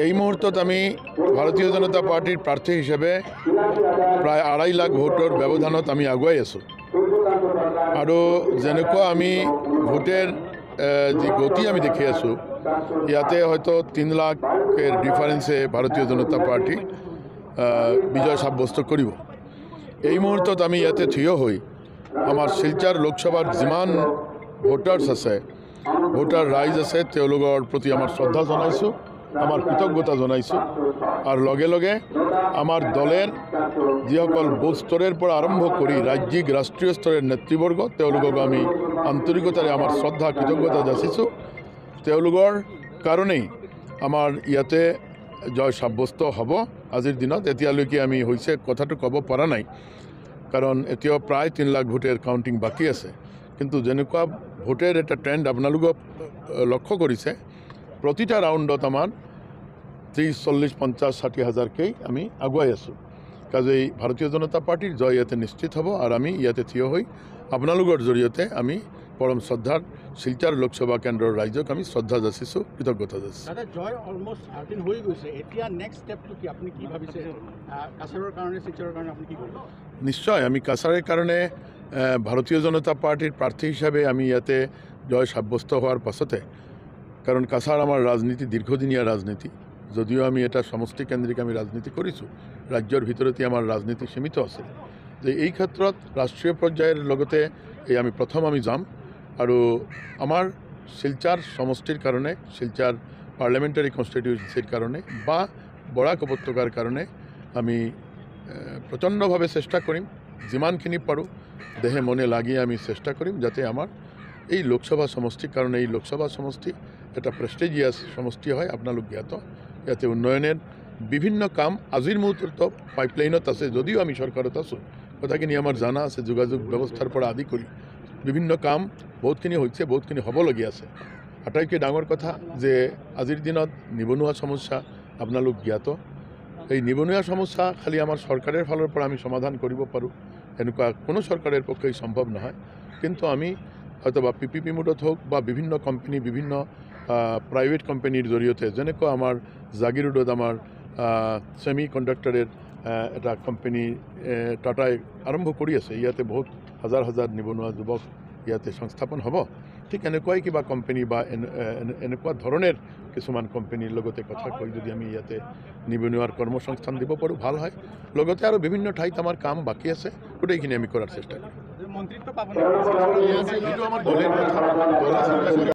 এই মুহূৰ্তত আমি ভাৰতীয় জনতা পাৰ্টিৰ প্ৰাৰ্থী হিসেবে প্ৰায় 2.5 লাখ ভোটৰ ব্যৱধানত আমি আগুৱাই আছোঁ আৰু যেনেকুৱা আমি ভোটের যে গতি আমি দেখি আছোঁ ইয়াতে হয়তো 3 লাখের ডিফারেন্সে ভারতীয় জনতা পার্টি বিজয় সাব্যস্ত কৰিব। এই মুহূৰ্তত আমি ইয়াতে থিয় হৈ আমাৰ শিলচৰ লোকসভাৰ যিমান ভোটাৰ্স আছে ভোটাৰ ৰাইজ আছে তেওঁলোকৰ প্ৰতি আমাৰ শ্ৰদ্ধা জনাইছোঁ, আমাৰ কৃতজ্ঞতা জানাইছোঁ আৰ লগে লগে আমাৰ দলেৰ যিসকল বুথ স্তৰেৰ পৰা আৰম্ভ কৰি ৰাজ্যিক ৰাষ্ট্ৰীয় স্তৰেৰ নেতৃবৰ্গ তেওঁলোকক আমি আন্তৰিকতাৰে আমাৰ শ্ৰদ্ধা কৃতজ্ঞতা যাচিছোঁ। তেওঁলোকৰ কাৰণেই আমাৰ ইয়াতে জয় সাব্যস্ত হব। আজিৰ দিনত এতিয়ালৈকে আমি হৈছে কথাটো ক'ব পৰা নাই, কাৰণ এতিয়াও প্ৰায় 3 লাখ ভোটেৰ কাউন্টিং বাকি আছে। কিন্তু যেনেকুৱা ভোটেৰ এটা ট্ৰেন্ড আপোনালোকক লক্ষ্য কৰিছে, প্ৰতিটা ৰাউন্ডত আমাৰ 30, 40, 50, 60 হাজাৰকেই আমি আগুৱাই আছোঁ। কাজেই ভাৰতীয় জনতা পাৰ্টিৰ জয় ইয়াতে নিশ্চিত হব আৰ আমি ইয়াতে থিয় হৈ আপোনালোকৰ জৰিয়তে আমি পৰম শ্ৰদ্ধাৰ শিলচৰ লোকসভা কেন্দ্ৰৰ ৰাইজক আমি শ্ৰদ্ধা যাচিছোঁ, কৃতজ্ঞতা যাচিছোঁ। দাদা জয় অলমোস্ট সাৰ্টিন হৈ গৈছে, এতিয়া নেক্সট স্টেপটো কি আপুনি কি ভাবিছে? কাছাৰৰ কাৰণে শিলচৰৰ কাৰণে আপুনি কি কৰিব? নিশ্চয় আমি কাছাৰৰ কাৰণে ভাৰতীয় জনতা পাৰ্টিৰ প্ৰাৰ্থী হিসাবে আমি ইয়াতে জয় সাব্যস্ত হওয়াৰ পাছতে, কাৰণ কাছাৰ আমাৰ ৰাজনীতি দীৰ্ঘদিনীয়া ৰাজনীতি, যদিও আমি এটা সমষ্টি কেন্দ্ৰিক আমি ৰাজনীতি কৰিছোঁ, ৰাজ্যৰ ভিতৰতে আমাৰ ৰাজনীতি সীমিত আছে। যে এই ক্ষেত্ৰত ৰাষ্ট্ৰীয় পৰ্যায়েৰ লগতে এই আমি প্ৰথম আমি যাম আৰু আমাৰ শিলচৰ সমষ্টিৰ কাৰণে, শিলচৰ পাৰ্লামেন্টাৰি কনস্টিটিউয়েন্সিৰ কাৰণে বা বৰাক উপত্যকাৰ কাৰণে আমি প্ৰচণ্ডভাৱে চেষ্টা কৰিম, যিমানখিনি পাৰোঁ দেহে মনে লাগি আমি চেষ্টা কৰিম যাতে আমার এই লোকসভা সমষ্টির কারণে এই লোকসভা সমষ্টি এটা প্রেস্টিজিয়াস সমষ্টি হয়। আপোনালোক জ্ঞাত ইয়াতে উন্নয়নের বিভিন্ন কাম আজিৰ মুহূৰ্তত পাইপলাইনত আছে, যদিও আমি সৰকাৰত আছোঁ কথাখিনি আমাৰ জানা আছে, যোগাযোগ ব্যবস্থাৰ পৰা আদি কৰি বিভিন্ন কাম বহুতখিনি হৈছে, বহুতখিনি হ'বলগীয়া আছে। আটাইতকৈ ডাঙৰ কথা যে আজিৰ দিনত নিবনুৱা সমস্যা আপোনালোক জ্ঞাত। এই নিবনুৱা সমস্যা খালি আমাৰ সৰকাৰেৰ ফালৰ পৰা আমি সমাধান কৰিব পাৰোঁ এনেকুৱা কোনো সরকারের পক্ষেই সম্ভব নহয়। কিন্তু আমি হয়তো বা PPP মোডত হোক বা বিভিন্ন কোম্পানি, বিভিন্ন প্রাইভেট কোম্পানির জৰিয়তে, যেনেকুৱা আমাৰ জাগিৰোডত আমাৰ সেমি কন্ডাক্টৰেৰ এটা কোম্পানি টাটাই আৰম্ভ কৰি আছে, ইয়াতে বহুত হাজাৰ হাজাৰ নিবনুৱা যুৱক ইয়াতে সংস্থাপন হ'ব। ঠিক এনেকুৱাই কিবা কোম্পানি বা এনেকুৱা ধৰণৰ কিছুমান কোম্পানিৰ লগতে কথা কৈ যদি আমি ইয়াতে নিবনুৱাৰ কৰ্মসংস্থান দিব পাৰোঁ ভাল হয়। লগতে আৰু বিভিন্ন ঠাইত আমাৰ কাম বাকী আছে, গোটেইখিনি আমি কৰাৰ চেষ্টা কৰিম। মন্ত্ৰিত্ব পাবো এইটো আমাৰ দলেৰ কথা।